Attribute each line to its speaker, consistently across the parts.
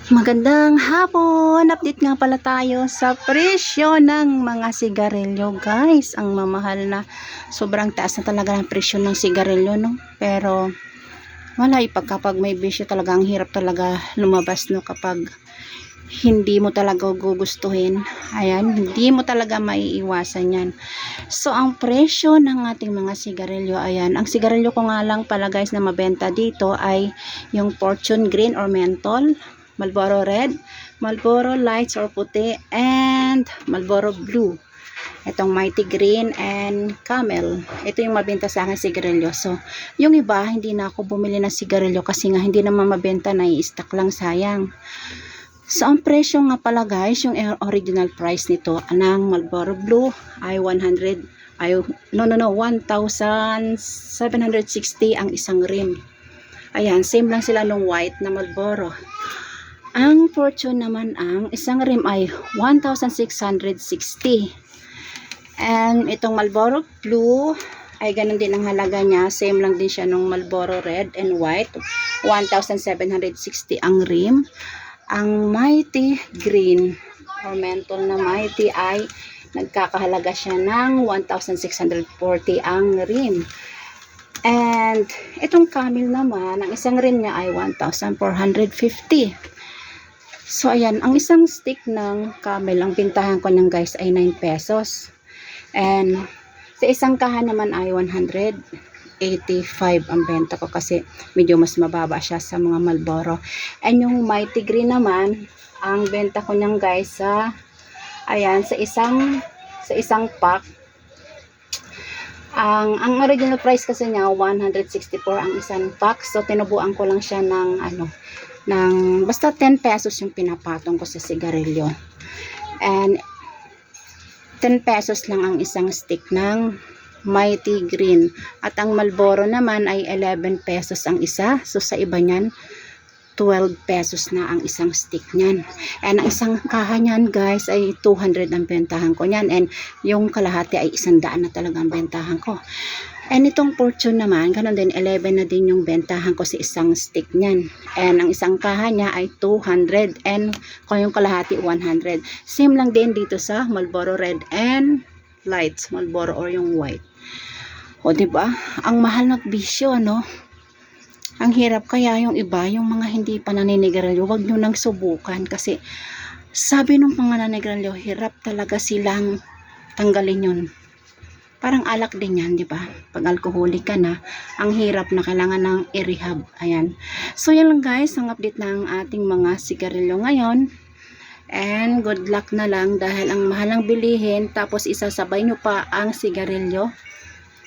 Speaker 1: Magandang hapon! Update nga pala tayo sa presyo ng mga sigarilyo, guys. Ang mamahal na, sobrang taas na talaga ng presyo ng sigarilyo, no? Pero wala, kapag may bisyo talaga, ang hirap talaga lumabas, no? Kapag hindi mo talaga gugustuhin, ayan, hindi mo talaga maiiwasan yan. So ang presyo ng ating mga sigarilyo, ayan, ang sigarilyo ko nga lang pala, guys, na mabenta dito ay yung Fortune Green or Menthol, Marlboro Red, Marlboro Lights or puti, and Marlboro Blue. Itong Mighty Green and Camel. Ito yung mabenta sa akin sigarilyo. So, yung iba, hindi na ako bumili ng sigarilyo kasi nga hindi naman mabenta, na i-stock lang, sayang. So, ang presyo nga pala, guys, yung original price nito ng Marlboro Blue ay 1,760 ang isang rim. Ayan, same lang sila nung white na Marlboro. Ang Fortune naman, ang isang rim ay 1,660. And itong Marlboro Blue ay ganun din ang halaga niya. Same lang din siya nung Marlboro Red and White. 1,760 ang rim. Ang Mighty Green or Menthol na Mighty ay nagkakahalaga siya ng 1,640 ang rim. And itong Camel naman, ang isang rim niya ay 1,450. So, ayan, ang isang stick ng Camel, ang pintahan ko niyan, guys, ay 9 pesos. And sa isang kahan naman ay 185 ang benta ko kasi medyo mas mababa siya sa mga Marlboro. And yung Mighty Green naman, ang benta ko niyan, guys, sa ayan, sa isang pack. Ang original price kasi niya 164 ang isang pack. So tinubuan ko lang siya ng basta 10 pesos yung pinapatong ko sa sigarilyo. And 10 pesos lang ang isang stick ng Mighty Green. At ang Marlboro naman ay 11 pesos ang isa. So sa iba niyan, 12 pesos na ang isang stick niyan. And ang isang kaha niyan, guys, ay 200 ang bentahan ko niyan. And yung kalahati ay 100 na talaga ang bentahan ko. And itong Fortune naman, ganun din, 11 na din yung bentahan ko sa isang stick niyan. And ang isang kaha niya ay 200 and kung yung kalahati 100. Same lang din dito sa Marlboro Red and Lights, Marlboro or yung white. O diba? Ang mahal ng bisyo, no? Ang hirap, kaya yung iba, yung mga hindi pa naninigarilyo, wag nyo nang subukan kasi sabi nung mga naninigarilyo, hirap talaga silang tanggalin yun. Parang alak din yan, di ba? Pag alcoholic ka na, ang hirap na kailangan ng i-rehab. Ayan. So, yan lang, guys, ang update ng ating mga sigarilyo ngayon. And good luck na lang dahil ang mahal ng bilihin, tapos isasabay nyo pa ang sigarilyo.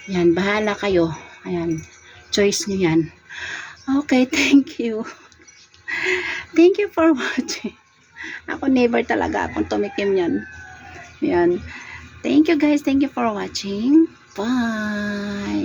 Speaker 1: Yan, bahala kayo. Ayan, choice nyo yan. Okay, thank you. Thank you for watching. Ako never talaga akong tumikim yan. Yan. Thank you, guys. Thank you for watching. Bye.